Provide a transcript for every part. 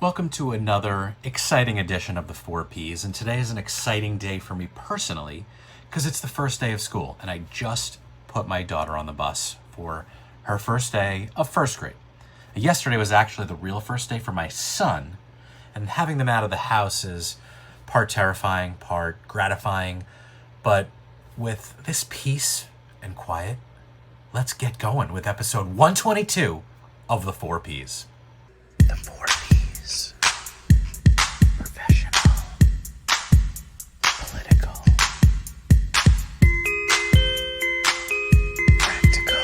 Welcome to another exciting edition of the 4Ps, and today is an exciting day for me personally because it's the first day of school, and I just put my daughter on the bus for her first day of first grade. Yesterday was actually the real first day for my son, and having them out of the house is part terrifying, part gratifying, but with this peace and quiet, let's get going with episode 122 of the 4Ps. The 4Ps. Professional. Political. Practical.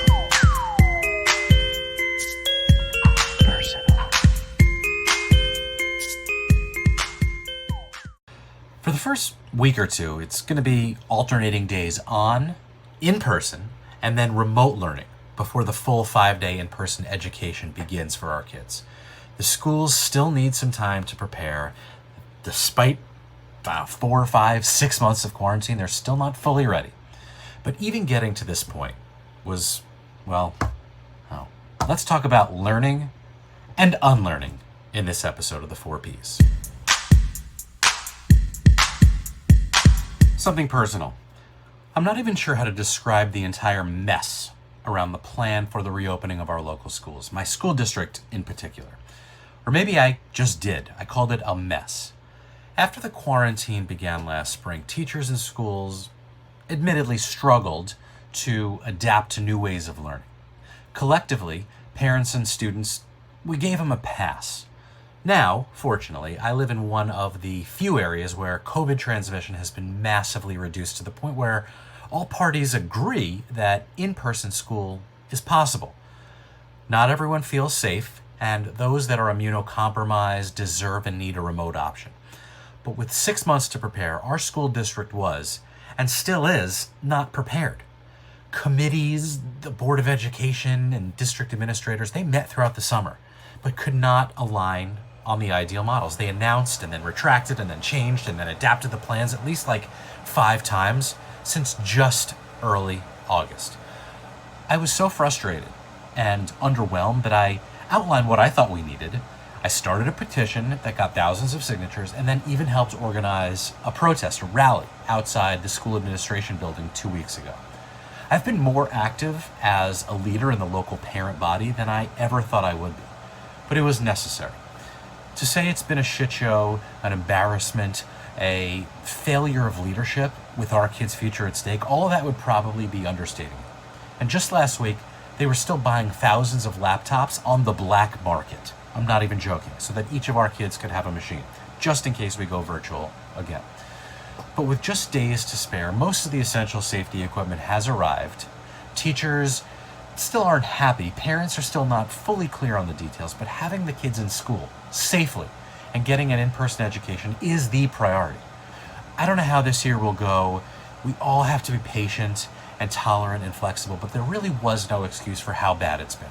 Personal. For the first week or two, it's going to be alternating days on, in person, and then remote learning before the full 5-day in-person education begins for our kids. The schools still need some time to prepare. Despite 4, 5, 6 months of quarantine, they're still not fully ready. But even getting to this point was, let's talk about learning and unlearning in this episode of the 4Ps. Something personal. I'm not even sure how to describe the entire mess around the plan for the reopening of our local schools, my school district in particular. Or maybe I just did. I called it a mess. After the quarantine began last spring, teachers in schools admittedly struggled to adapt to new ways of learning. Collectively, parents and students, we gave them a pass. Now, fortunately, I live in one of the few areas where COVID transmission has been massively reduced to the point where all parties agree that in-person school is possible. Not everyone feels safe, and those that are immunocompromised deserve and need a remote option. But with 6 months to prepare, our school district was, and still is, not prepared. Committees, the Board of Education, and district administrators, they met throughout the summer, but could not align on the ideal models. They announced and then retracted and then changed and then adapted the plans at least 5 times since just early August. I was so frustrated and underwhelmed that I outlined what I thought we needed. I started a petition that got thousands of signatures and then even helped organize a protest, a rally outside the school administration building 2 weeks ago. I've been more active as a leader in the local parent body than I ever thought I would be, but it was necessary. To say it's been a shit show, an embarrassment, a failure of leadership with our kids' future at stake, all of that would probably be understating it. And just last week, they were still buying thousands of laptops on the black market. I'm not even joking, so that each of our kids could have a machine, just in case we go virtual again. But with just days to spare, most of the essential safety equipment has arrived. Teachers still aren't happy. Parents are still not fully clear on the details, but having the kids in school safely and getting an in-person education is the priority. I don't know how this year will go. We all have to be patient and tolerant and flexible, but there really was no excuse for how bad it's been.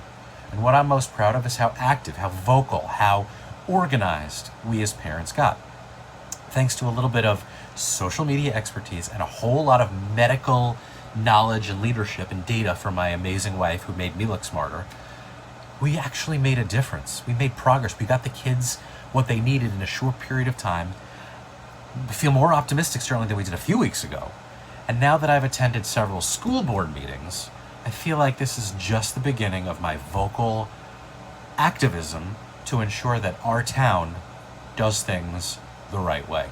And what I'm most proud of is how active, how vocal, how organized we as parents got. Thanks to a little bit of social media expertise and a whole lot of medical knowledge and leadership and data from my amazing wife who made me look smarter, we actually made a difference. We made progress. We got the kids what they needed in a short period of time. We feel more optimistic certainly than we did a few weeks ago. And now that I've attended several school board meetings, I feel like this is just the beginning of my vocal activism to ensure that our town does things the right way.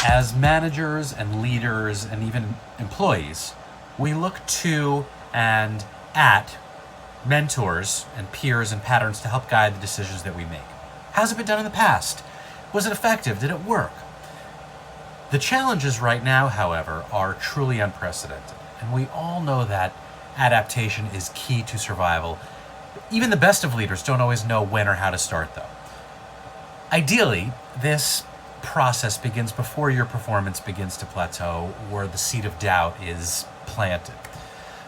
As managers and leaders and even employees, we look to and at mentors and peers and patterns to help guide the decisions that we make. How's it been done in the past? Was it effective? Did it work? The challenges right now, however, are truly unprecedented, and we all know that adaptation is key to survival. Even the best of leaders don't always know when or how to start, though. Ideally, this process begins before your performance begins to plateau or the seed of doubt is planted.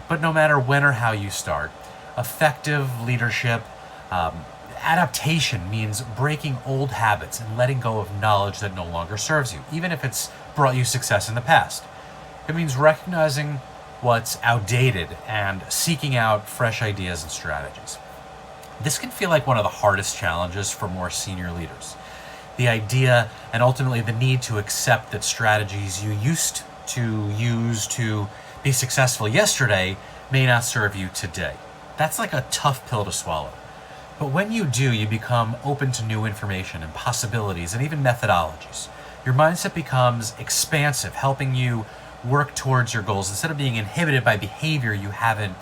But no matter when or how you start, effective leadership, adaptation means breaking old habits and letting go of knowledge that no longer serves you, even if it's brought you success in the past. It means recognizing what's outdated and seeking out fresh ideas and strategies. This can feel like one of the hardest challenges for more senior leaders. The idea and ultimately the need to accept that strategies you used to use to be successful yesterday may not serve you today. That's like a tough pill to swallow. But when you do, you become open to new information and possibilities and even methodologies. Your mindset becomes expansive, helping you work towards your goals instead of being inhibited by behavior you haven't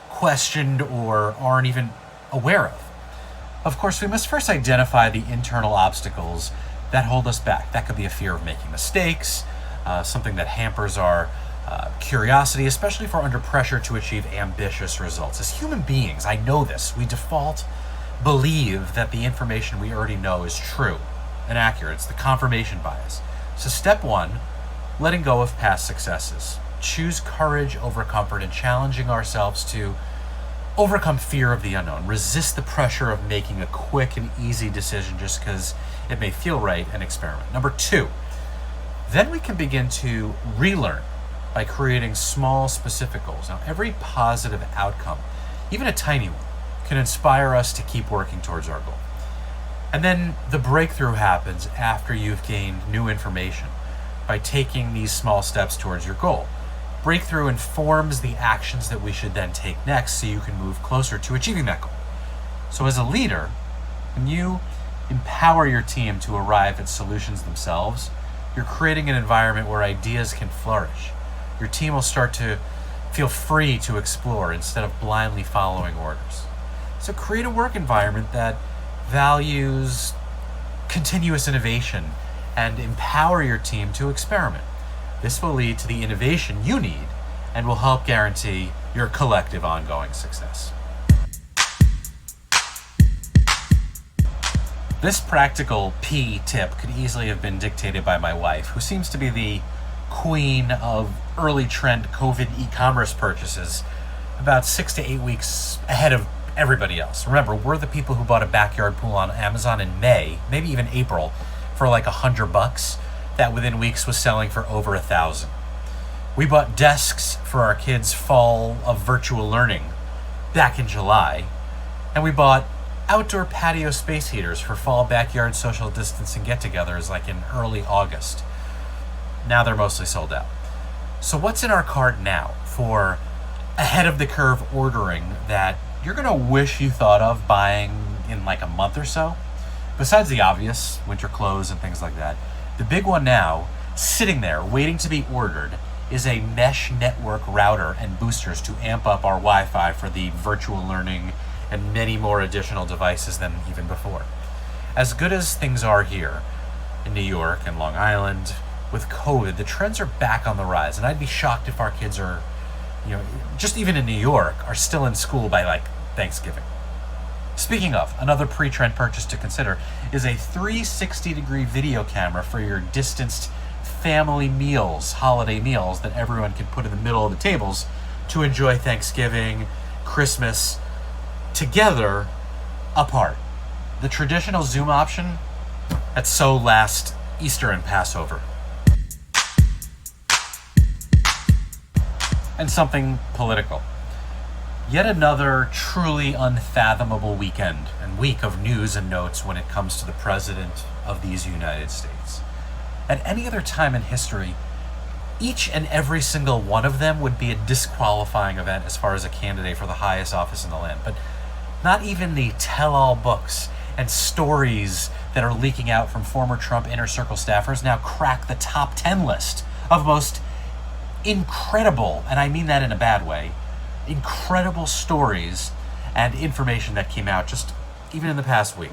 questioned or aren't even aware of. Of course, we must first identify the internal obstacles that hold us back. That could be a fear of making mistakes, something that hampers our curiosity, especially if we're under pressure to achieve ambitious results. As human beings, I know this, we default believe that the information we already know is true and accurate. It's the confirmation bias. So step one, letting go of past successes. Choose courage over comfort and challenging ourselves to overcome fear of the unknown. Resist the pressure of making a quick and easy decision just because it may feel right and experiment. Number two, then we can begin to relearn by creating small, specific goals. Now, every positive outcome, even a tiny one, can inspire us to keep working towards our goal. And then the breakthrough happens after you've gained new information by taking these small steps towards your goal. Breakthrough informs the actions that we should then take next so you can move closer to achieving that goal. So as a leader, when you empower your team to arrive at solutions themselves, you're creating an environment where ideas can flourish. Your team will start to feel free to explore instead of blindly following orders. So create a work environment that values continuous innovation and empower your team to experiment. This will lead to the innovation you need and will help guarantee your collective ongoing success. This practical P tip could easily have been dictated by my wife, who seems to be the queen of early trend COVID e-commerce purchases about 6 to 8 weeks ahead of everybody else. Remember, we're the people who bought a backyard pool on Amazon in May, maybe even April, for like $100, that within weeks was selling for over $1,000. We bought desks for our kids' fall of virtual learning back in July, and we bought outdoor patio space heaters for fall backyard social distancing get-togethers like in early August. Now they're mostly sold out. So what's in our cart now for ahead of the curve ordering that you're gonna wish you thought of buying in like a month or so? Besides the obvious, winter clothes and things like that, the big one now, sitting there waiting to be ordered, is a mesh network router and boosters to amp up our Wi-Fi for the virtual learning and many more additional devices than even before. As good as things are here in New York and Long Island, with COVID, the trends are back on the rise, and I'd be shocked if our kids are, just even in New York, are still in school by like Thanksgiving. Speaking of, another pre-trend purchase to consider is a 360-degree video camera for your distanced family meals, holiday meals that everyone can put in the middle of the tables to enjoy Thanksgiving, Christmas, together, apart. The traditional Zoom option, that's so last Easter and Passover. And something political. Yet another truly unfathomable weekend and week of news and notes when it comes to the President of these United States. At any other time in history, each and every single one of them would be a disqualifying event as far as a candidate for the highest office in the land. But not even the tell-all books and stories that are leaking out from former Trump inner circle staffers now crack the top 10 list of most incredible, and I mean that in a bad way, incredible stories and information that came out just even in the past week.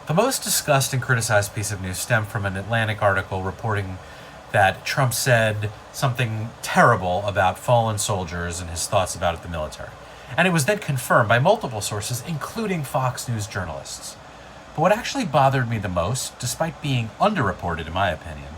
The most discussed and criticized piece of news stemmed from an Atlantic article reporting that Trump said something terrible about fallen soldiers and his thoughts about the military. And it was then confirmed by multiple sources, including Fox News journalists. But what actually bothered me the most, despite being underreported in my opinion,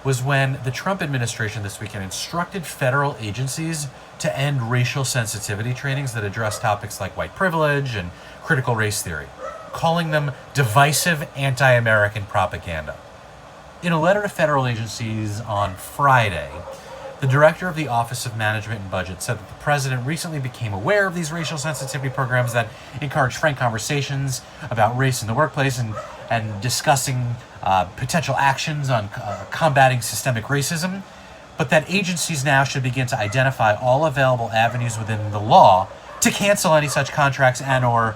was when the Trump administration this weekend instructed federal agencies to end racial sensitivity trainings that address topics like white privilege and critical race theory, calling them divisive anti-American propaganda. In a letter to federal agencies on Friday, The director of the Office of Management and Budget said that the president recently became aware of these racial sensitivity programs that encourage frank conversations about race in the workplace and discussing potential actions on combating systemic racism, but that agencies now should begin to identify all available avenues within the law to cancel any such contracts and or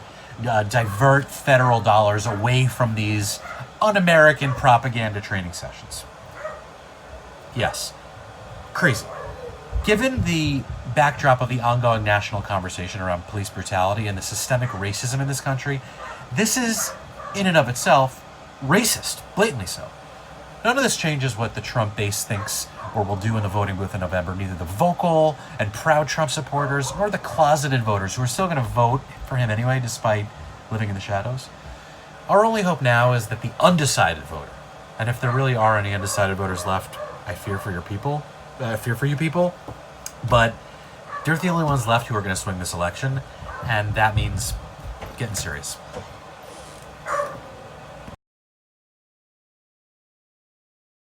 divert federal dollars away from these un-American propaganda training sessions. Yes, crazy. Given the backdrop of the ongoing national conversation around police brutality and the systemic racism in this country, this is, in and of itself, racist, blatantly so. None of this changes what the Trump base thinks or will do in the voting booth in November. Neither the vocal and proud Trump supporters nor the closeted voters who are still going to vote for him anyway, despite living in the shadows. Our only hope now is that the undecided voter, and if there really are any undecided voters left, I fear for you people, but they're the only ones left who are going to swing this election, and that means getting serious.